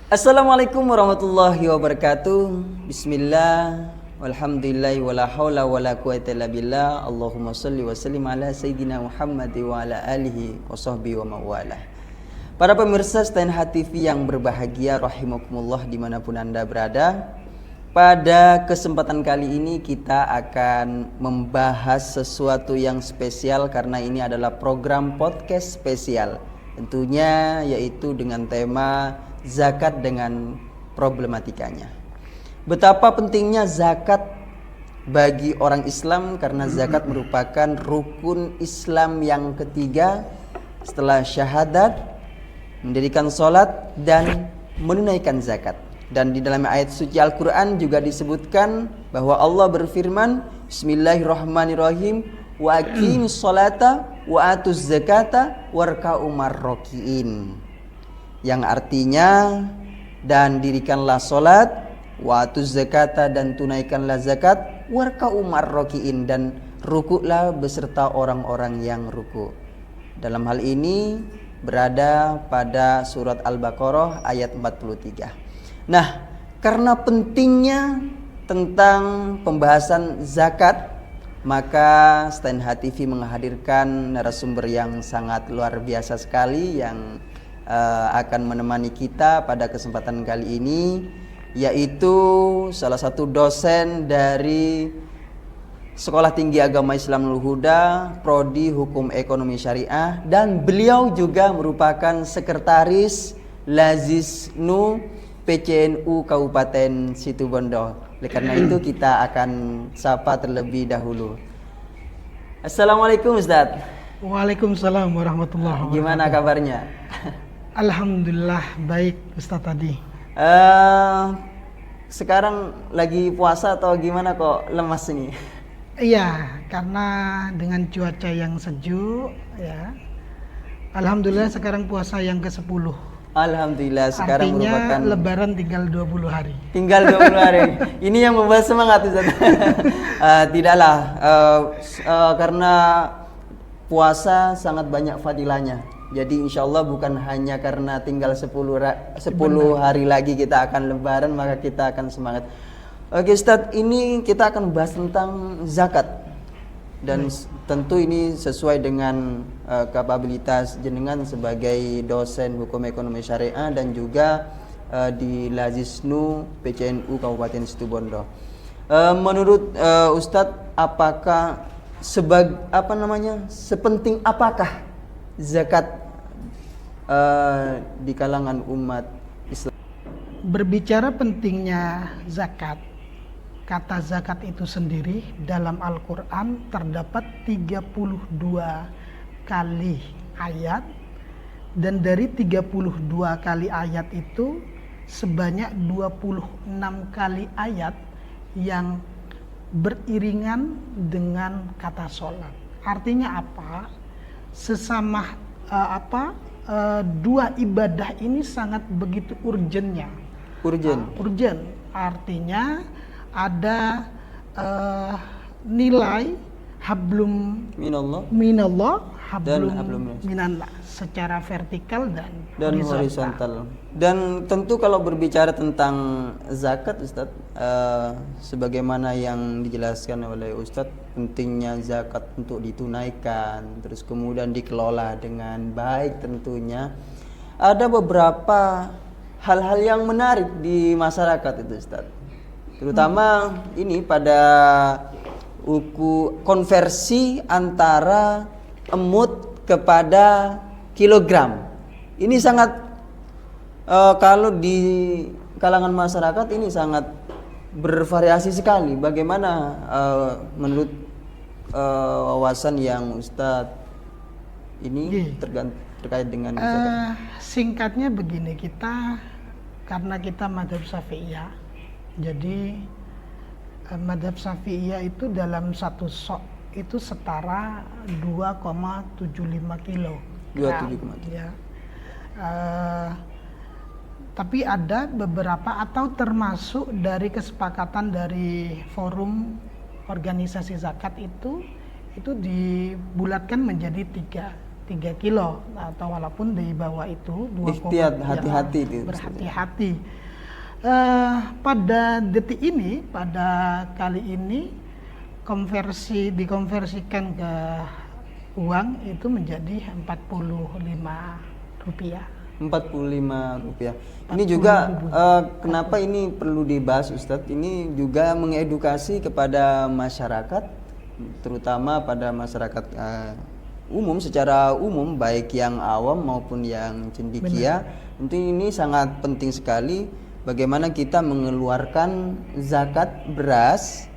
Assalamualaikum warahmatullahi wabarakatuh. Bismillah, walhamdulillahi wala haula wala quwata illa billah. Allahumma shalli wa sallim ala sayyidina Muhammad wa ala alihi wa sahbihi wa mawalah. Para pemirsa Steinha TV yang berbahagia rahimakumullah dimanapun Anda berada. Pada kesempatan kali ini kita akan membahas sesuatu yang spesial karena ini adalah program podcast spesial. Tentunya yaitu dengan tema zakat dengan problematikanya. Betapa pentingnya zakat bagi orang Islam karena zakat merupakan rukun Islam yang ketiga setelah syahadat, mendirikan sholat dan menunaikan zakat. Dan di dalam ayat suci Al-Quran juga disebutkan bahwa Allah berfirman, Bismillahirrahmanirrahim, wa aqimis sholata wa atuz zakata warka'u marrokiin, yang artinya dan dirikanlah solat, watuz zakata dan tunaikanlah zakat, warka'u marrokiin dan rukuklah beserta orang-orang yang ruku. Dalam hal ini berada pada surat Al-Baqarah ayat 43. Nah, karena pentingnya tentang pembahasan zakat, maka Steinha TV menghadirkan narasumber yang sangat luar biasa sekali yang akan menemani kita pada kesempatan kali ini, yaitu salah satu dosen dari Sekolah Tinggi Agama Islam Nurul Huda, Prodi Hukum Ekonomi Syariah, dan beliau juga merupakan sekretaris Lazisnu PCNU Kabupaten Situbondo. Oleh karena itu kita akan sapa terlebih dahulu. Assalamualaikum Ustadz. Waalaikumsalam warahmatullahi wabarakatuh. Gimana kabarnya? Alhamdulillah baik Ustadz tadi. Sekarang lagi puasa atau gimana kok lemas ini? Iya, karena dengan cuaca yang sejuk ya. Alhamdulillah sekarang puasa yang ke-10. Alhamdulillah sekarang artinya merupakan lebaran tinggal 20 hari. Tinggal 20 hari. Ini yang membuat semangat Ustaz. Tidaklah karena puasa sangat banyak fadilahnya. Jadi insya Allah bukan hanya karena tinggal 10 hari lagi kita akan lebaran maka kita akan semangat. Oke Ustaz, ini kita akan bahas tentang zakat. Dan tentu ini sesuai dengan kapabilitas jenengan sebagai dosen hukum ekonomi syariah dan juga di Lazisnu PCNU Kabupaten Situbondo. Menurut Ustadz, apakah sepenting apakah zakat di kalangan umat Islam? Berbicara pentingnya zakat, kata zakat itu sendiri dalam Al-Quran terdapat 32 kali ayat, dan dari 32 kali ayat itu sebanyak 26 kali ayat yang beriringan dengan kata sholat. Artinya apa? Sesama dua ibadah ini sangat begitu urgennya. Urgen artinya ada nilai hablum minallah, hablum minallah secara vertikal dan horizontal. Dan tentu kalau berbicara tentang zakat Ustadz, sebagaimana yang dijelaskan oleh Ustadz, pentingnya zakat untuk ditunaikan terus kemudian dikelola dengan baik, tentunya ada beberapa hal-hal yang menarik di masyarakat itu Ustadz. Terutama ini pada konversi antara emut kepada kilogram. Ini sangat kalau di kalangan masyarakat ini sangat bervariasi sekali. Bagaimana menurut wawasan yang Ustadz ini terkait dengan zakat? Singkatnya begini, karena kita madzhab Syafi'iyah. Jadi madzhab Syafi'iyah itu dalam satu sok itu setara 2,75 kilo. 2,75 ya. Tapi ada beberapa atau termasuk dari kesepakatan dari forum organisasi zakat itu dibulatkan menjadi 3. 3 kilo atau walaupun di bawah itu 2, Ihtiyat, hati-hati itu. berhati-hati. Pada detik ini, pada kali ini dikonversikan ke uang itu menjadi Rp45. 45 rupiah. Ini juga kenapa ini perlu dibahas Ustadz? Ini juga mengedukasi kepada masyarakat, terutama pada masyarakat umum, secara umum, baik yang awam maupun yang cendekia. Tentu ini sangat penting sekali bagaimana kita mengeluarkan zakat beras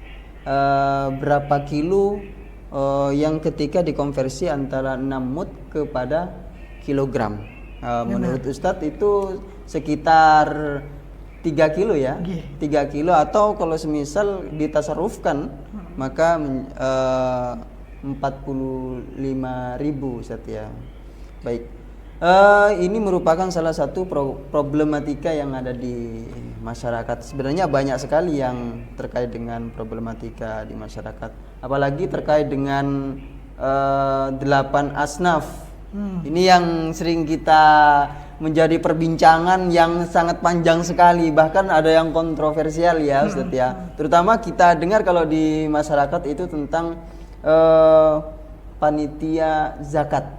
berapa kilo yang ketika dikonversi antara 6 mud kepada kilogram. Menurut Ustadz itu sekitar 3 kilo ya, 3 kilo, atau kalau semisal ditasarufkan maka 45.000 Ustadz ya. Baik, ini merupakan salah satu problematika yang ada di masyarakat. Sebenarnya banyak sekali yang terkait dengan problematika di masyarakat, apalagi terkait dengan 8 asnaf. Ini yang sering kita menjadi perbincangan yang sangat panjang sekali, bahkan ada yang kontroversial ya Ustadz ya. Terutama kita dengar kalau di masyarakat itu tentang panitia zakat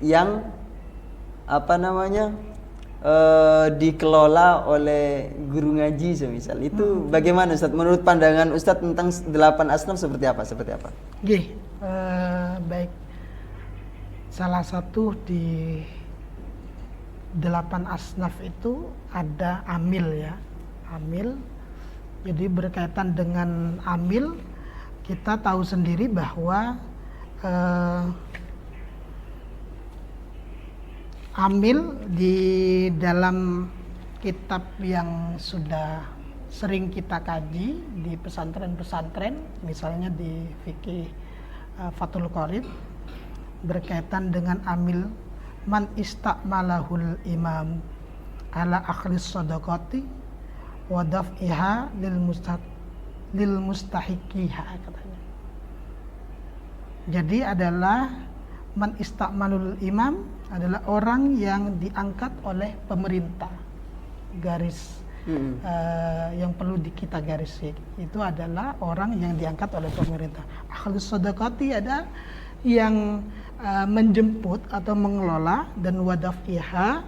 yang dikelola oleh guru ngaji semisal. Itu bagaimana Ustadz? Menurut pandangan Ustadz tentang 8 asnaf seperti apa? Baik. Salah satu di 8 asnaf itu ada amil ya. Amil. Jadi berkaitan dengan amil, kita tahu sendiri bahwa amil di dalam kitab yang sudah sering kita kaji di pesantren-pesantren, misalnya di fikih Fathul Qorib, berkaitan dengan amil, man istakmalahul imam ala akhlis sadaqati wa daf'iha lil mustahiqiha katanya. Jadi adalah man istakmalul imam adalah orang yang diangkat oleh pemerintah. Garis yang perlu kita garis itu adalah orang yang diangkat oleh pemerintah. Akhlis sadaqati ada yang menjemput atau mengelola, dan wadaf'iha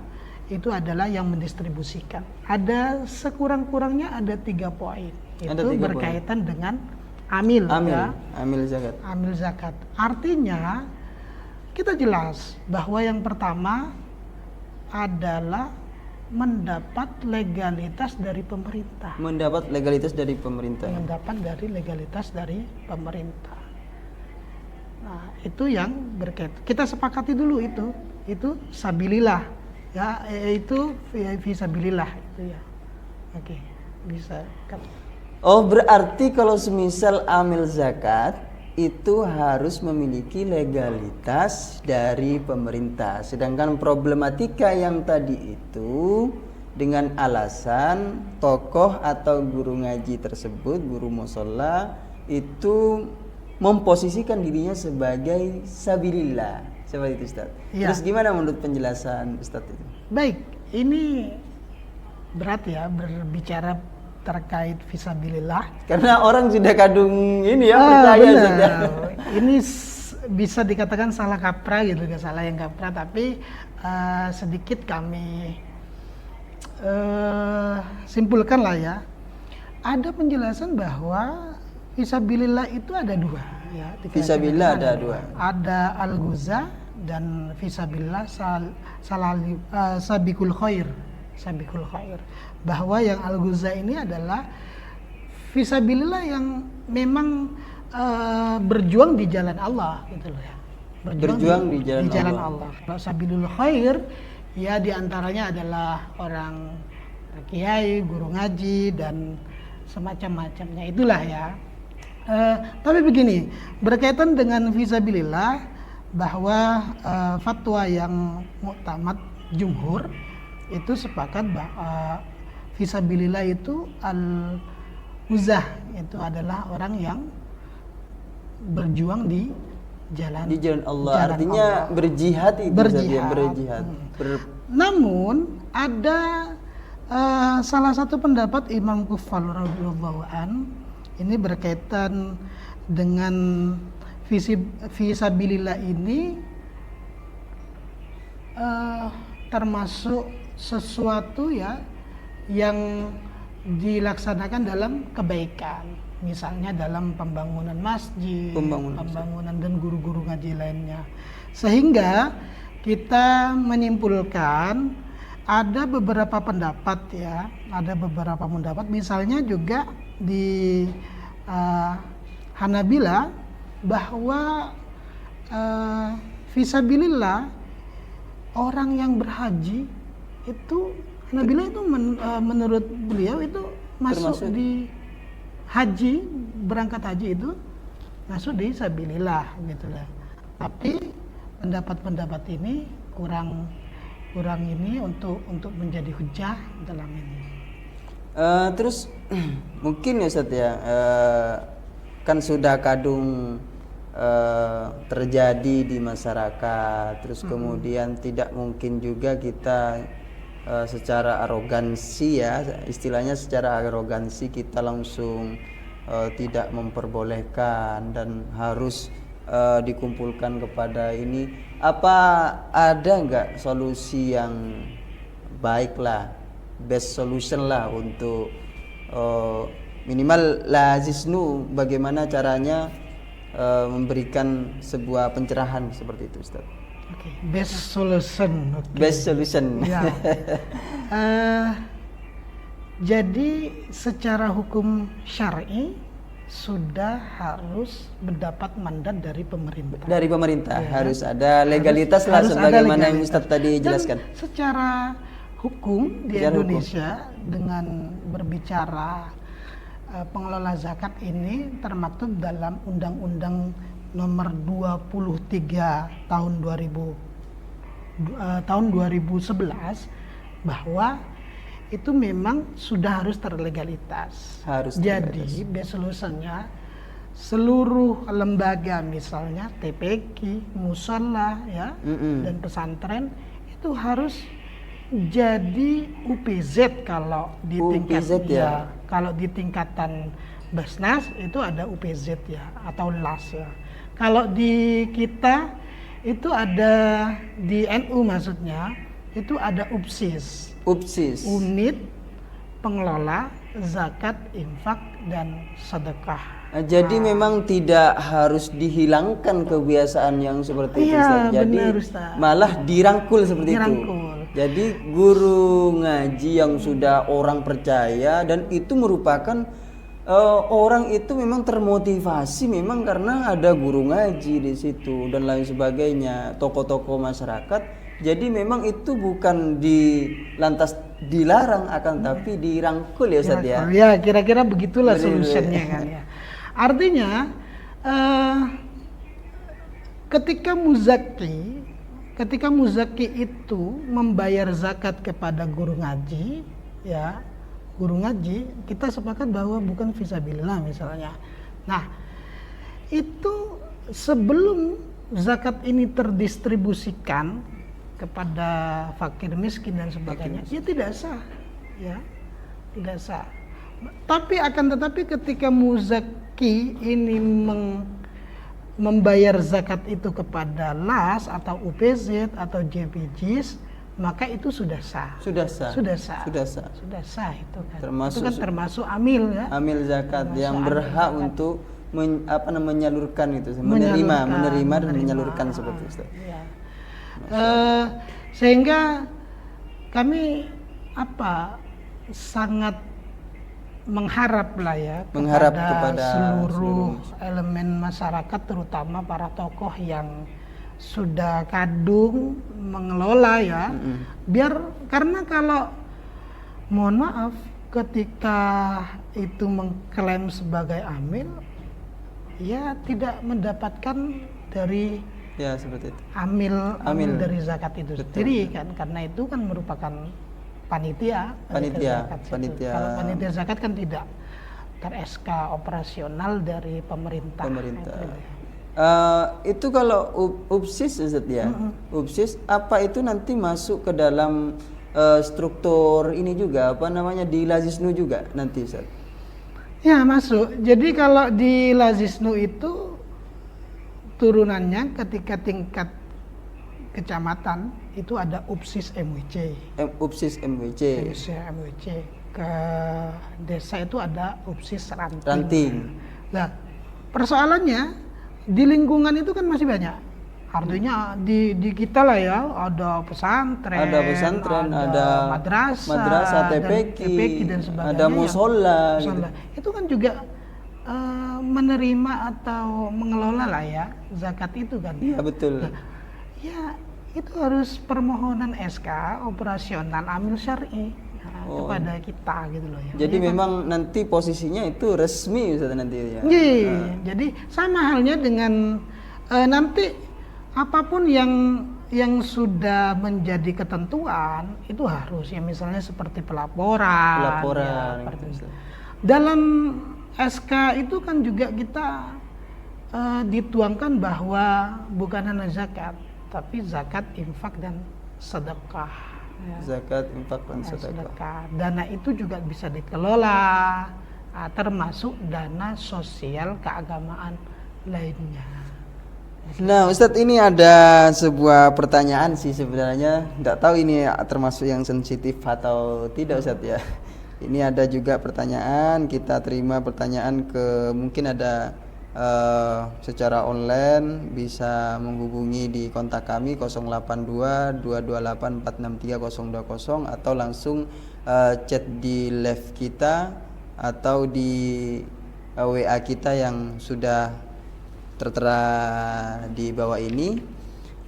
itu adalah yang mendistribusikan. Ada sekurang-kurangnya ada 3 poin. Itu berkaitan dengan amil ya. Amil zakat. Amil zakat. Artinya kita jelas bahwa yang pertama adalah mendapat legalitas dari pemerintah. Mendapat legalitas dari pemerintah. Nah, itu yang berkaitan. Kita sepakati dulu itu sabilillah ya, itu fisabilillah itu ya. Oke, bisa kan. Oh, berarti kalau semisal amil zakat itu harus memiliki legalitas dari pemerintah. Sedangkan problematika yang tadi itu dengan alasan tokoh atau guru ngaji tersebut, guru musholla itu memposisikan dirinya sebagai sabilillah, seperti itu Ustaz. Ya. Terus gimana menurut penjelasan Ustaz itu? Baik, ini berat ya berbicara terkait fisabilillah. Karena orang sudah kadung ini ya percaya sudah. Ini bisa dikatakan salah kaprah gitu, gak salah yang kaprah, tapi sedikit kami simpulkan lah ya. Ada penjelasan bahwa fisabilillah itu ada 2 ya. Fisabilillah ada 2. Ada al-ghuza dan fisabilillah sabiqul khair. Bahwa yang al-ghuza ini adalah fisabilillah yang memang berjuang di jalan Allah gitu loh ya. Berjuang di jalan Allah. Sabilul khair ya diantaranya adalah orang kiai, guru ngaji dan semacam-macamnya itulah ya. Tapi begini, berkaitan dengan fisabilillah, bahwa fatwa yang muktamad jumhur itu sepakat bahwa fisabilillah itu al-muzah, itu adalah orang yang berjuang di jalan Di jalan Allah. jalan Artinya Allah. berjihad itu Ustaz ya, Berjihad. berjihad. Namun ada salah satu pendapat Imam Kufal radhiyallahu an, ini berkaitan dengan fisabilillah ini termasuk sesuatu ya yang dilaksanakan dalam kebaikan, misalnya dalam pembangunan masjid, pembangunan dan guru-guru ngaji lainnya. Sehingga kita menyimpulkan ada beberapa pendapat ya, misalnya juga di Hanabila bahwa fisabilillah orang yang berhaji itu, Hanabila itu menurut beliau itu masuk Termasuk di haji, berangkat haji itu masuk di sabilillah gitu lah. Tapi pendapat-pendapat ini kurang ini untuk menjadi hujah dalam ini. Terus mungkin ya Ustaz ya, kan sudah kadung terjadi di masyarakat, terus kemudian tidak mungkin juga kita secara arogansi ya, istilahnya secara arogansi kita langsung tidak memperbolehkan dan harus dikumpulkan kepada ini. Apa ada nggak solusi yang baik lah, best solution lah untuk minimal lazisnu, bagaimana caranya memberikan sebuah pencerahan seperti itu Ustaz? Oke, best solution. Best solution. Ya. Jadi secara hukum syar'i sudah harus mendapat mandat dari pemerintah. Dari pemerintah Ya. harus ada legalitas lah, harus sebagaimana ada yang legalitas. Ustaz tadi Dan jelaskan. secara hukum di Secara Indonesia dengan berbicara pengelola zakat ini termaktub dalam Undang-Undang Nomor 23 tahun 2011 bahwa itu memang sudah harus terlegalitas. Harus Jadi terlegalitas. best solution-nya seluruh lembaga misalnya TPQ, mushola ya, dan pesantren itu harus jadi UPZ kalau di tingkat UPZ ya. kalau di tingkatan Basnas itu ada UPZ ya atau LAS ya. Kalau di kita itu ada di NU maksudnya itu ada UPSIS. UPSIS. Unit Pengelola Zakat, Infak dan Sedekah. Jadi memang tidak harus dihilangkan kebiasaan yang seperti itu Iya, Ustaz. Jadi benar, Ustaz. malah dirangkul seperti Dirangkul. itu. Jadi guru ngaji yang sudah orang percaya dan itu merupakan orang itu memang termotivasi memang karena ada guru ngaji di situ dan lain sebagainya, tokoh-tokoh masyarakat. Jadi memang itu bukan lantas dilarang akan tapi dirangkul ya Ustaz ya. Ya, kira-kira begitulah Benar. solusinya kan ya. Artinya ketika muzaki itu membayar zakat kepada guru ngaji, ya guru ngaji kita sepakat bahwa bukan fisabilillah misalnya. Nah itu sebelum zakat ini terdistribusikan kepada fakir miskin dan sebagainya, ya tidak sah, ya tidak sah. Tetapi ketika muzaki ini membayar zakat itu kepada LAS atau UPZ atau JPJIS, maka itu sudah sah. Sudah sah. Sudah sah. Sudah sah. Sudah sah itu kan. Termasuk itu kan termasuk amil ya. Amil zakat Termasuk yang amil berhak zakat. untuk menyalurkan itu, menerima dan menyalurkan seperti itu. Ya. Sehingga kami sangat mengharap lah ya Mengharap kepada seluruh elemen masyarakat, terutama para tokoh yang sudah kadung mengelola ya, karena kalau mohon maaf ketika itu mengklaim sebagai amil ya tidak mendapatkan dari Ya seperti itu. amil Amil. dari zakat itu Betul. sendiri kan, karena itu kan merupakan panitia zakat situ. Panitia. Kalau panitia zakat kan tidak ter-SK operasional dari pemerintah. Pemerintah. Itu ya. Itu kalau upsis Ustaz ya. Upsis apa itu nanti masuk ke dalam struktur ini juga apa namanya di Lazisnu juga nanti Ustaz. Ya, masuk. Jadi kalau di Lazisnu itu turunannya ketika tingkat kecamatan itu ada upsis MWC. Upsis MWC. MWC. Ke desa itu ada upsis ranting. Ranting. Nah, persoalannya di lingkungan itu kan masih banyak. Artinya di kita lah ya, ada pesantren, ada madrasah, TPQ, dan sebagainya. ada musola. Gitu. Itu kan juga menerima atau mengelola lah ya zakat itu kan. Iya betul. Nah, ya itu harus permohonan SK operasional amil syar'i kepada kita gitu loh ya. Jadi memang nanti posisinya itu resmi Ustaz nanti ya. Jadi sama halnya dengan nanti apapun yang sudah menjadi ketentuan itu harus ya, misalnya seperti pelaporan. Ya, gitu. Dalam SK itu kan juga kita dituangkan bahwa bukan hanya zakat, tapi zakat, infak dan sedekah. Ya. Zakat, infak dan sedekah. Dana itu juga bisa dikelola, termasuk dana sosial keagamaan lainnya. Nah Ustadz, ini ada sebuah pertanyaan sih sebenarnya, nggak tahu ini termasuk yang sensitif atau tidak Ustadz ya. Ini ada juga pertanyaan, kita terima pertanyaan mungkin ada secara online, bisa menghubungi di kontak kami 082 228 463 020 atau langsung chat di live kita atau di WA kita yang sudah tertera di bawah ini.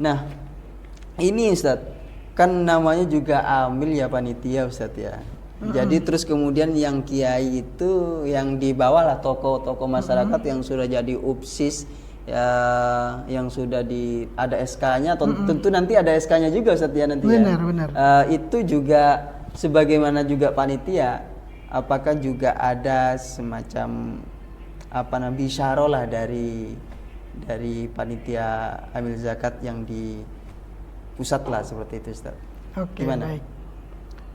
Nah, ini Ustadz, kan namanya juga amil ya panitia Ustadz ya. Jadi terus kemudian yang kiai itu yang di bawah lah tokoh-tokoh masyarakat yang sudah jadi upsis ya, yang sudah ada SK-nya, tentu nanti ada SK-nya juga Ustadz ya nanti. Benar. Itu juga sebagaimana juga panitia, apakah juga ada semacam bisyarah lah dari panitia amil zakat yang di pusat lah seperti itu Ustaz. Oke, gimana? Baik.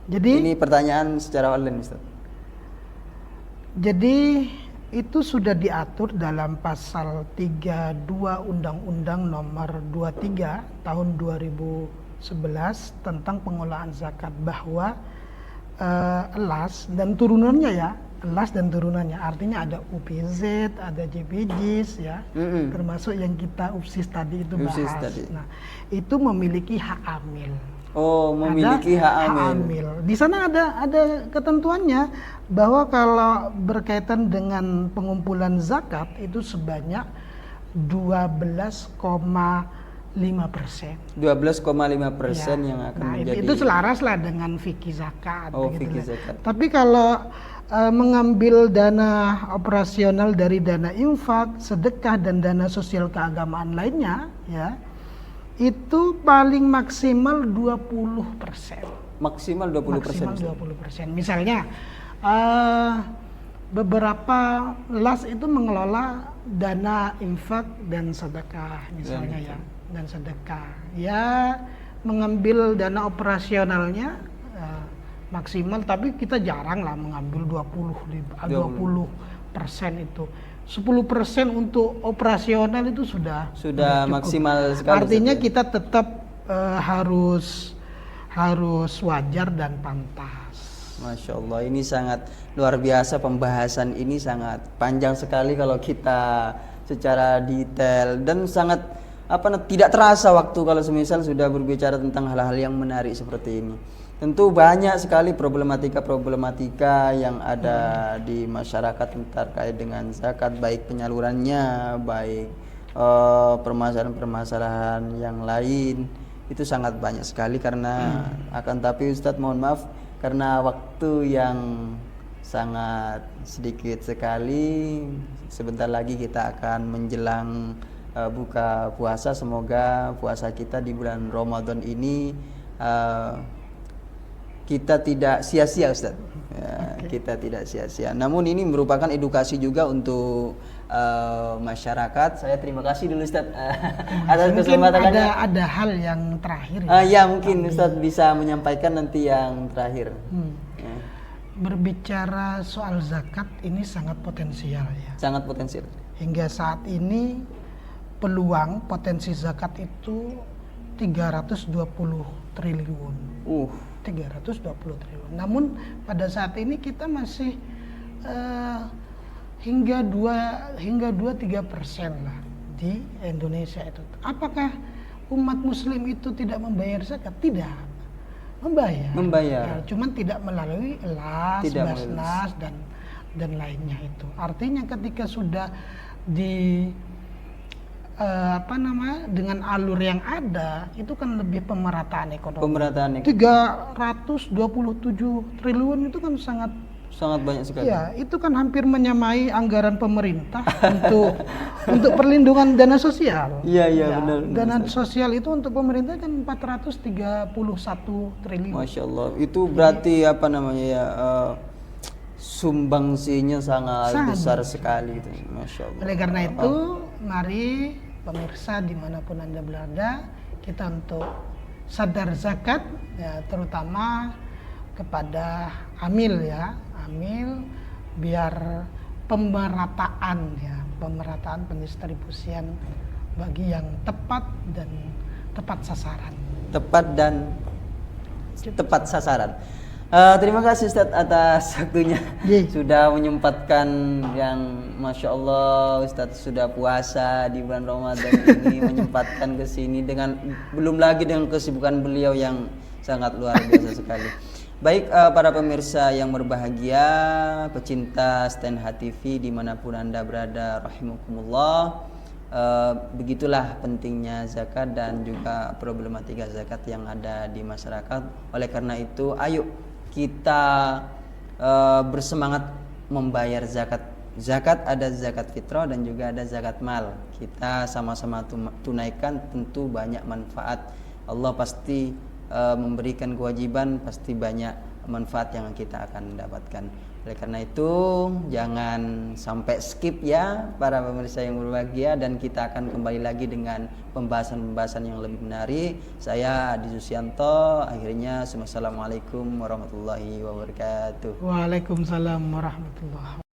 Jadi ini pertanyaan secara online Ustaz. Jadi itu sudah diatur dalam pasal 32 Undang-Undang Nomor 23 Tahun 2011 tentang pengelolaan zakat, bahwa elas dan turunannya ya, elas dan turunannya, artinya ada UPZ, ada JPJIS ya, termasuk yang kita upsis tadi itu bahas. Nah, itu memiliki hak amil. Oh, memiliki hak amil. Di sana ada ketentuannya bahwa kalau berkaitan dengan pengumpulan zakat itu sebanyak 12,5%. 12,5% yang akan menjadi. Itu selaras lah dengan fikih zakat. Oh, fikih zakat. Tapi kalau mengambil dana operasional dari dana infak, sedekah dan dana sosial keagamaan lainnya, ya, itu paling maksimal 20%. Maksimal 20%. Maksimal 20%. Misalnya beberapa las itu mengelola dana infak dan sedekah misalnya ya, dan sedekah. Ya, mengambil dana operasionalnya maksimal, tapi kita jarang lah mengambil 20% itu. 10% untuk operasional itu sudah maksimal sekali. Artinya kita tetap harus wajar dan pantas. Masya Allah, ini sangat luar biasa, pembahasan ini sangat panjang sekali kalau kita secara detail, dan sangat tidak terasa waktu kalau semisal sudah berbicara tentang hal-hal yang menarik seperti ini. Tentu banyak sekali problematika yang ada di masyarakat terkait dengan zakat, baik penyalurannya, baik permasalahan-permasalahan yang lain. Itu sangat banyak sekali karena akan tapi Ustadz mohon maaf karena waktu yang sangat sedikit sekali. Sebentar lagi kita akan menjelang buka puasa. Semoga puasa kita di bulan Ramadan ini kita tidak sia-sia Ustaz ya, kita tidak sia-sia. Namun ini merupakan edukasi juga untuk masyarakat. Saya terima kasih dulu Ustadz atas Mungkin kesempatannya. ada hal yang terakhir Ya mungkin Ustadz bisa menyampaikan nanti yang terakhir. Ya. Berbicara soal zakat ini sangat potensial ya. Sangat potensial. Hingga saat ini peluang potensi zakat itu 320 triliun. 320 triliun. Namun pada saat ini kita masih hingga 2-3% lah di Indonesia itu. Apakah umat Muslim itu tidak membayar zakat? Tidak, membayar. Cuman tidak melalui LAS, Basnas dan lainnya itu. Artinya ketika sudah dengan alur yang ada itu kan lebih pemerataan ekonomi. 327 triliun itu kan sangat banyak sekali. Ya, itu kan hampir menyamai anggaran pemerintah untuk perlindungan dana sosial. Iya, benar. Dana sosial itu untuk pemerintah kan 431 triliun. Masya Allah, itu berarti sumbangsinya sangat besar sekali itu. Masya Allah. Oleh karena itu, mari pemirsa dimanapun Anda berada, kita untuk sadar zakat, ya, terutama kepada amil biar pemerataan pendistribusian bagi yang tepat dan tepat sasaran. Tepat sasaran. Terima kasih Ustadz atas waktunya. Sudah menyempatkan yang Masya Allah, Ustadz sudah puasa di bulan Ramadan ini menyempatkan ke sini belum lagi dengan kesibukan beliau yang sangat luar biasa sekali. Baik para pemirsa yang berbahagia, pecinta Stand TV dimanapun Anda berada, rahimakumullah. Begitulah pentingnya zakat dan juga problematika zakat yang ada di masyarakat. Oleh karena itu, ayo kita bersemangat membayar zakat. Zakat ada zakat fitrah dan juga ada zakat mal. Kita sama-sama tunaikan, tentu banyak manfaat. Allah pasti memberikan kewajiban, pasti banyak manfaat yang kita akan dapatkan. Oleh karena itu jangan sampai skip ya para pemirsa yang berbahagia, dan kita akan kembali lagi dengan pembahasan-pembahasan yang lebih menarik. Saya Adi Susianto, akhirnya assalamualaikum warahmatullahi wabarakatuh. Waalaikumsalam warahmatullahi wabarakatuh.